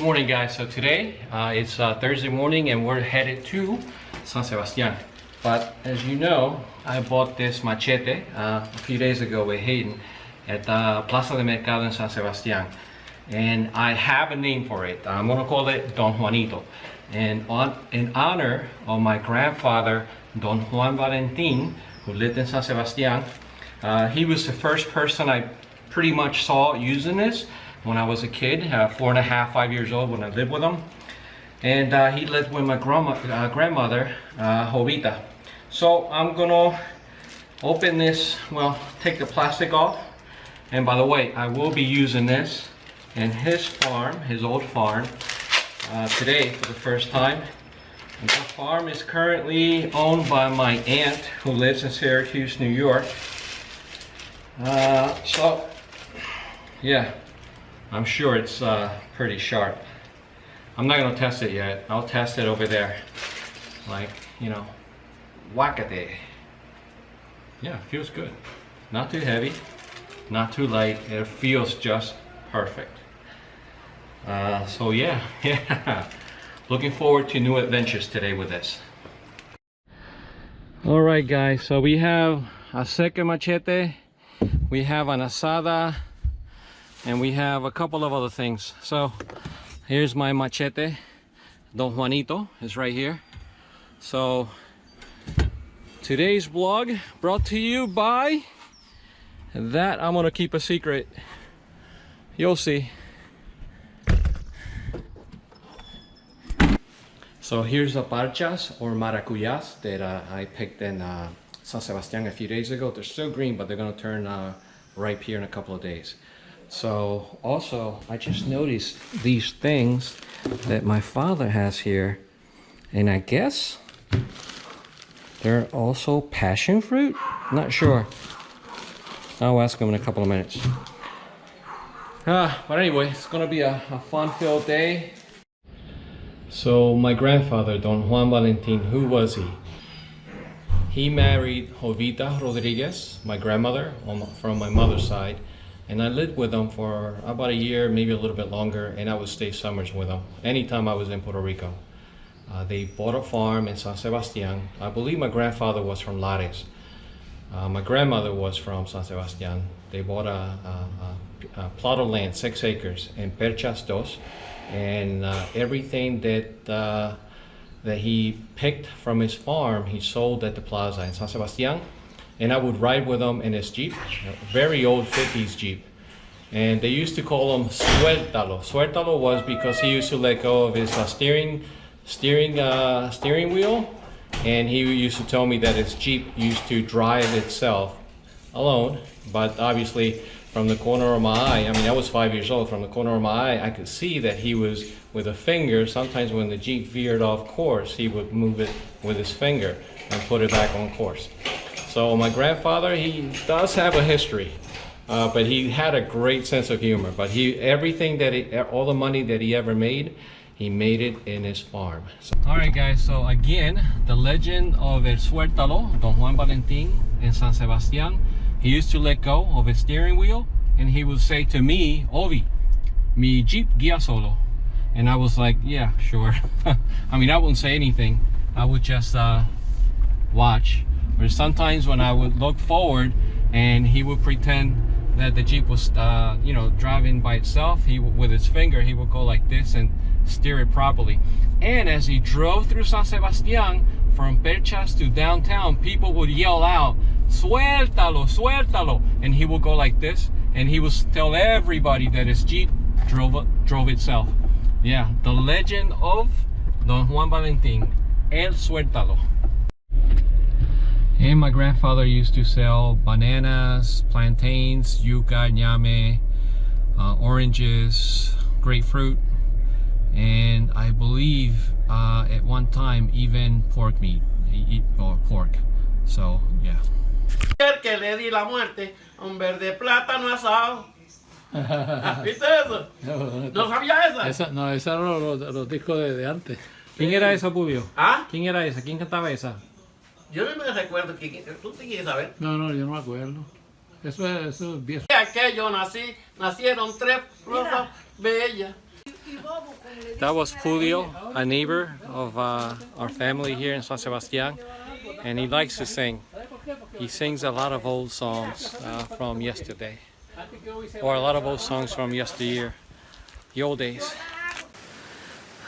morning, guys. So today it's Thursday morning and we're headed to San Sebastian. But as you know, I bought this machete a few days ago with Hayden at the Plaza de Mercado in San Sebastian. And I have a name for it. I'm gonna call it Don Juanito. And in honor of my grandfather, Don Juan Valentin, who lived in San Sebastian, he was the first person I pretty much saw using this when I was a kid, 4.5, 5 years old when I lived with him. And he lived with my grandmother, Jovita. So I'm gonna open this, well, take the plastic off. And by the way, I will be using this in his farm, his old farm, today for the first time. And the farm is currently owned by my aunt who lives in Syracuse, New York. So, yeah. I'm sure it's pretty sharp. I'm not gonna test it yet. I'll test it over there. Like, you know, whack-a-day. Yeah, it feels good. Not too heavy, not too light. It feels just perfect. So yeah, yeah. Looking forward to new adventures today with this. All right, guys. So we have a second machete. We have an asada. And we have a couple of other things. So here's my machete. Don Juanito is right here. So today's vlog brought to you by that. I'm gonna keep a secret. You'll see. So here's the Perchas or maracuyas that I picked in San Sebastian a few days ago. They're still green, but they're gonna turn ripe here in a couple of days. So also I just noticed these things that my father has here, and I guess they're also passion fruit. Not sure. I'll ask him in a couple of minutes. But anyway, it's gonna be a fun-filled day. So my grandfather, Don Juan Valentin, who was he? He married Jovita Rodriguez, my grandmother from my mother's side. And I lived with them for about a year, maybe a little bit longer, and I would stay summers with them anytime I was in Puerto Rico. They bought a farm in San Sebastian. I believe my grandfather was from Lares. My grandmother was from San Sebastian. They bought a plot of land, 6 acres, in Perchas 2, and everything that he picked from his farm, he sold at the plaza in San Sebastian. And I would ride with him in his Jeep, a very old 50s Jeep. And they used to call him Suéltalo. Suéltalo was because he used to let go of his steering wheel. And he used to tell me that his Jeep used to drive itself alone. But obviously from the corner of my eye, I mean, I was 5 years old, from the corner of my eye, I could see that he was with a finger. Sometimes when the Jeep veered off course, he would move it with his finger and put it back on course. So my grandfather, he does have a history, but he had a great sense of humor. But all the money that he ever made, he made it in his farm. So. All right, guys. So again, the legend of El Suéltalo, Don Juan Valentin in San Sebastian. He used to let go of his steering wheel, and he would say to me, "Ovi, mi Jeep guía solo," and I was like, "Yeah, sure." I mean, I wouldn't say anything. I would just watch. Or sometimes when I would look forward and he would pretend that the Jeep was, you know, driving by itself, with his finger, he would go like this and steer it properly. And as he drove through San Sebastian, from Perchas to downtown, people would yell out, "Suéltalo, suéltalo," and he would go like this, and he would tell everybody that his Jeep drove itself. Yeah, the legend of Don Juan Valentin, El Suéltalo. And my grandfather used to sell bananas, plantains, yuca, ñame, oranges, grapefruit, and I believe at one time even pork meat, or pork. So yeah. Que le di la muerte a un verde plátano asado. ¿Viste eso? ¿No sabía esa? No, esa eran los discos de antes. ¿Quién era esa, Publio? ¿Ah? ¿Quién era esa? ¿Quién cantaba esa? Yo no me recuerdo. ¿Tú te quieres saber? No, yo no me acuerdo. Eso es viejo. Aquello nacieron 3 rosas bellas. That was Julio, a neighbor of our family here in San Sebastian, and he likes to sing. He sings a lot of old songs from yesterday, or a lot of old songs from yesteryear, the old days.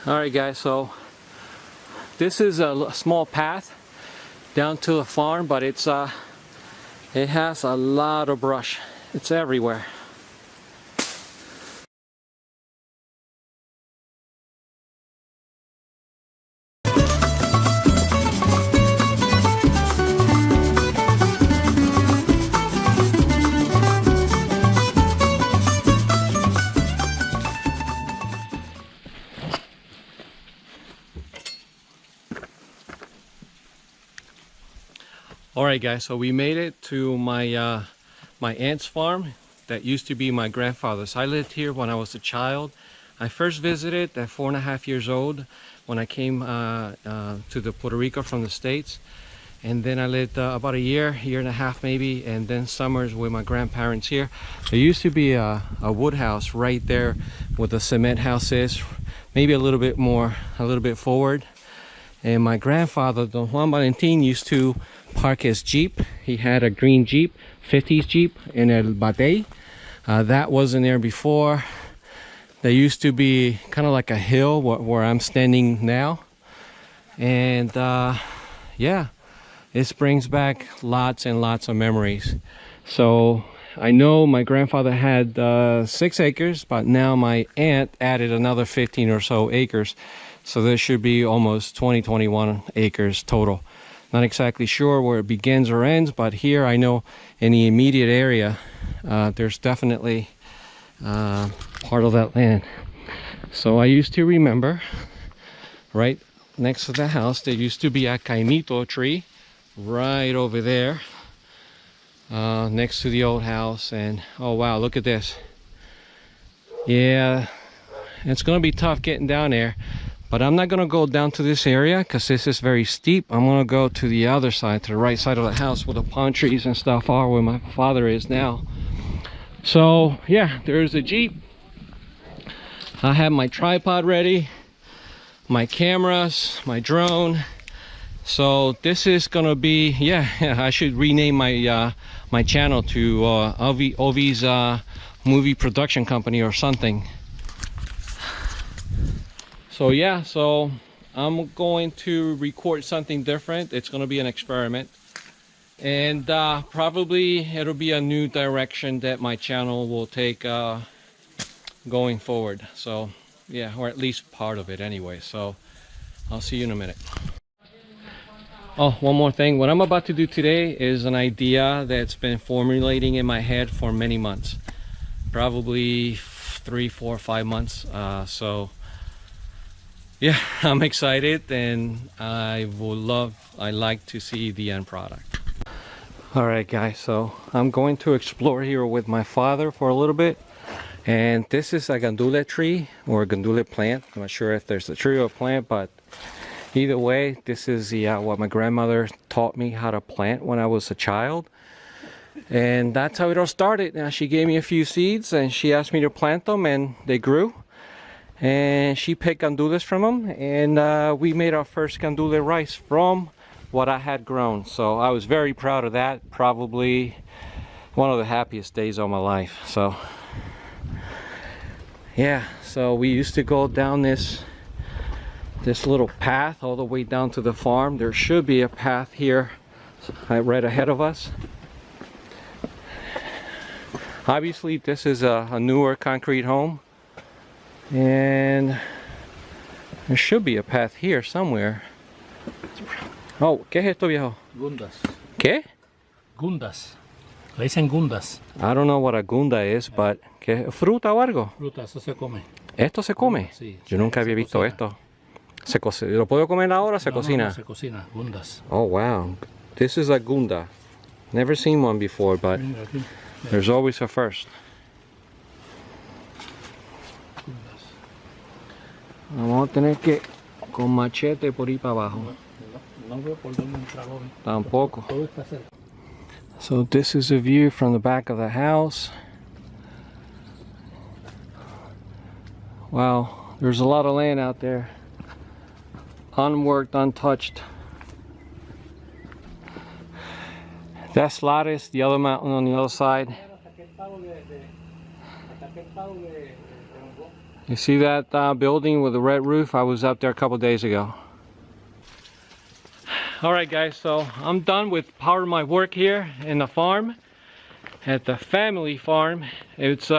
Alright guys, so this is a small path down to the farm, but it has a lot of brush. It's everywhere. Alright guys, so we made it to my my aunt's farm that used to be my grandfather's. I lived here when I was a child. I first visited at 4.5 years old when I came to the Puerto Rico from the States. And then I lived about a year and a half maybe, and then summers with my grandparents here. There used to be a wood house right there where the cement house is, maybe a little bit forward. And my grandfather, Don Juan Valentin, used to park his Jeep. He had a green Jeep, 50s Jeep in El Batey. That wasn't there before. There used to be kind of like a hill where I'm standing now. And yeah, this brings back lots and lots of memories. So I know my grandfather had 6 acres, but now my aunt added another 15 or so acres. So there should be almost 21 acres total. Not exactly sure where it begins or ends, but here I know in the immediate area, there's definitely part of that land. So I used to remember, right next to the house, there used to be a caimito tree right over there, next to the old house. And oh wow, look at this. Yeah, it's gonna be tough getting down there. But I'm not going to go down to this area because this is very steep. I'm going to go to the other side, to the right side of the house where the palm trees and stuff are, where my father is now. So yeah, there's the Jeep. I have my tripod ready, my cameras, my drone. So this is going to be, yeah, I should rename my my channel to Ovi's movie production company or something. So yeah, so I'm going to record something different. It's going to be an experiment, and probably it'll be a new direction that my channel will take going forward. So yeah, or at least part of it anyway. So I'll see you in a minute. Oh, one more thing. What I'm about to do today is an idea that's been formulating in my head for many months, probably 3, 4, 5 months. So yeah, I'm excited, and I like to see the end product. Alright guys, so I'm going to explore here with my father for a little bit. And this is a gandule tree, or a gandule plant. I'm not sure if there's a tree or a plant, but either way, this is the what my grandmother taught me how to plant when I was a child. And that's how it all started. Now, she gave me a few seeds and she asked me to plant them, and they grew. And she picked gandules from them, and we made our first gandule rice from what I had grown. So I was very proud of that. Probably one of the happiest days of my life. So yeah, so we used to go down this little path all the way down to the farm. There should be a path here right ahead of us. Obviously this is a newer concrete home, and there should be a path here somewhere. Oh, ¿qué es esto, viejo? Gundas. ¿Qué? Gundas. Le dicen gundas. I don't know what a gunda is, but ¿qué? ¿Fruta o algo? Fruta, eso se come. ¿Esto se come? Sí, Yo nunca había visto esto. ¿Lo puedo comer ahora o se cocina? No, se cocina, gundas. Oh wow, this is a gunda. Never seen one before, but Mira aquí. there's always a first. Vamos a tener que con machete por ahí para abajo. No veo por dónde entrar hoy. Tampoco. Todo está cerca. So this is a view from the back of the house. Wow, There's a lot of land out there. Unworked, untouched. That's Lares, the other mountain on the other side. You see that building with the red roof? I was up there a couple days ago. Alright guys, so I'm done with part of my work here in the farm. At the family farm. It's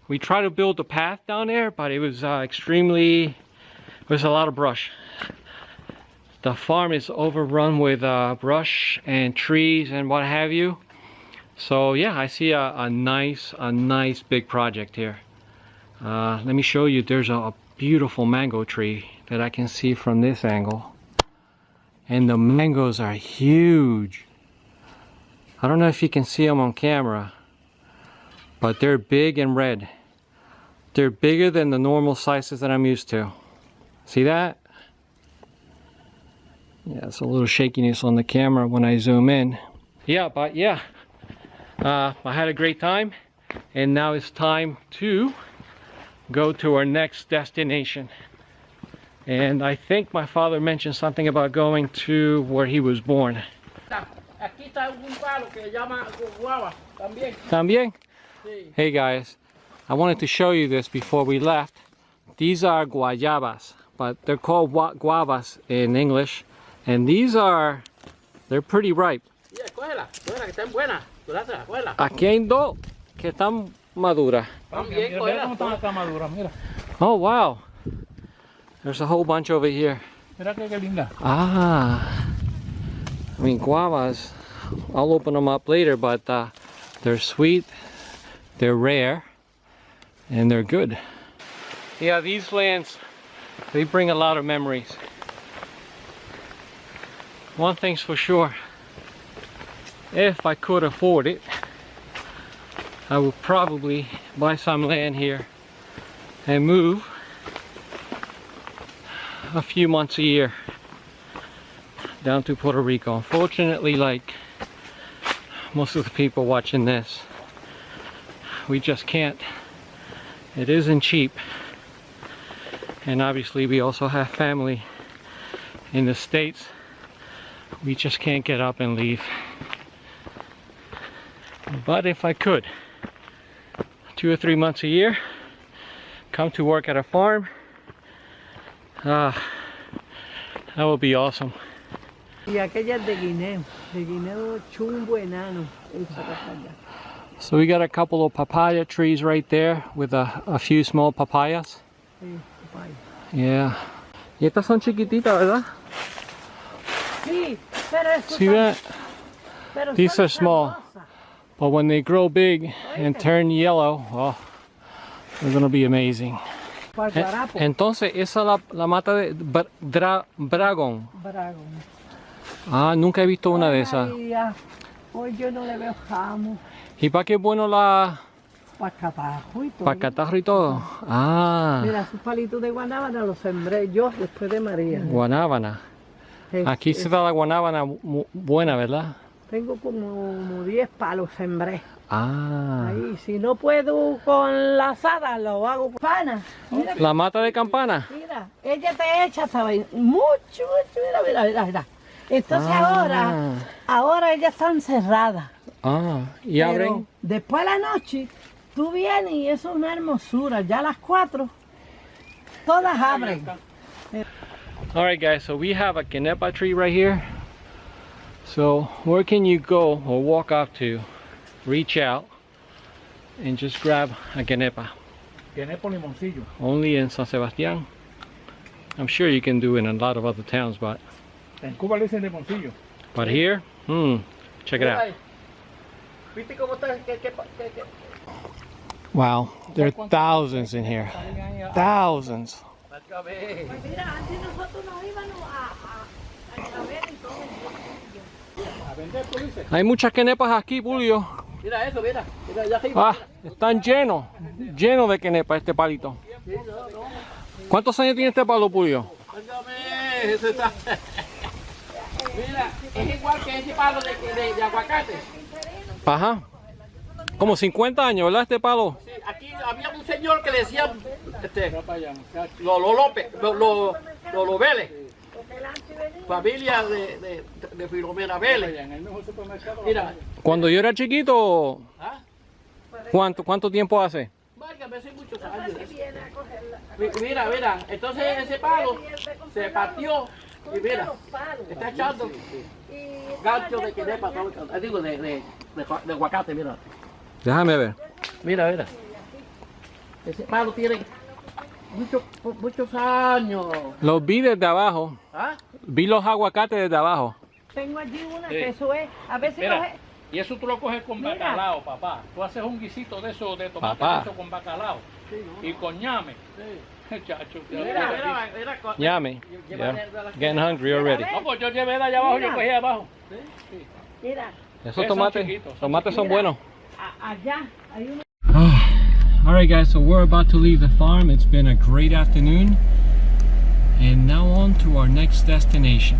we tried to build a path down there, but it was there's a lot of brush. The farm is overrun with brush and trees and what have you. So yeah, I see a nice big project here. Let me show you. There's a beautiful mango tree that I can see from this angle. And the mangoes are huge. I don't know if you can see them on camera, but they're big and red. They're bigger than the normal sizes that I'm used to. See that? Yeah, it's a little shakiness on the camera when I zoom in. Yeah, but yeah, I had a great time, and now it's time to go to our next destination. And I think my father mentioned something about going to where he was born. Aquí está un palo que se llama guava, también. También? Sí. Hey guys, I wanted to show you this before we left. These are guayabas, but they're called guavas in English. And these are, they're pretty ripe. Yeah, cógela, cógela, que están buenas. Cógela, cógela. Aquí hay dos que están maduras. También, cógela. Oh wow. There's a whole bunch over here. Mira qué linda. Ah. I mean, guavas, I'll open them up later, but they're sweet, they're rare, and they're good. Yeah, these lands, they bring a lot of memories. One thing's for sure, if I could afford it, I would probably buy some land here and move a few months a year down to Puerto Rico. Unfortunately, like most of the people watching this, we just can't. It isn't cheap, and obviously we also have family in the States. We just can't get up and leave. But if I could, 2 or 3 months a year, come to work at a farm, that would be awesome. Y aquellas de guineo chumbo enano. So we got a couple of papaya trees right there with a few small papayas. Sí, papaya. Yeah. Y estas son chiquititas, ¿verdad? Sí, pero eso See that? pero These son are small. sabrosas. But when they grow big and turn yellow, oh, they're gonna be amazing. Para el guarapo. Entonces, esa es la mata de dragón. Bravo. Ah, nunca he visto una de esas. Ay, hoy yo no le veo jamo. ¿Y para qué es bueno la Pacatajo y todo. para catarro y todo? Ah, Mira, sus palitos de guanábana los sembré yo después de María. guanábana. Aquí se da la guanábana buena, ¿verdad? Tengo como 10 palos sembré. Ah. Ahí, si no puedo con la asada, lo hago con pana. Mira, La mata de campana. mira, ella te echa, ¿sabes? Mucho, mira. Entonces ahora ellas están cerradas. Ah, y Pero abren. después de la noche, tú vienes y eso es una hermosura. Ya a las 4, todas abren. All right, guys. So we have a quenepa tree right here. So where can you go or walk up to, reach out, and just grab a quenepa? Tiene por limoncillo. Only in San Sebastian. I'm sure you can do it in a lot of other towns, but En Cuba le dicen limoncillo. here, check it out. ¿Viste cómo está? Wow, there are thousands in here. Thousands. Mira, antes nosotros nos íbamos a ver y todo. A vender, tú dices. Hay muchas quenepas aquí, Julio. Mira eso, mira. Mira allá arriba. Están llenos de quenepas este palito. ¿Cuántos años tiene este palo, Julio? Óigame, eso está. Mira, es igual que ese palo de aguacate. Ajá. Como 50 años, ¿verdad? Este palo. Sí, aquí había un señor que le decían Mira para allá, muchacho. Lolo López, Lolo Vélez, familia de Filomena Vélez. En el mismo supermercado. Mira, Cuando yo era chiquito, ¿ah? ¿cuánto tiempo hace? Válgame, hace muchos años. Mira, entonces ese palo se partió y mira, está echando gancho de quenepa, digo, de aguacate, mira. Déjame ver. Mira. Ese palo tiene muchos años. Los vi desde abajo. ¿Ah? Vi los aguacates desde abajo. Tengo allí una Sí. que eso es, a veces Mira, coge- y eso tú lo coges con Mira. bacalao, papá. Tú haces un guisito de eso, de tomate Papá. eso con bacalao. Y con ñame. Chacho, Mira. Yummy. Yeah. Getting hungry already. No, pues yo llevé de allá abajo, Mira. yo cogí abajo. mira, Esos Son tomates, chiquitos, son tomates son Mira. buenos. allá hay una. Alright guys, so we're about to leave the farm. It's been a great afternoon. And now on to our next destination.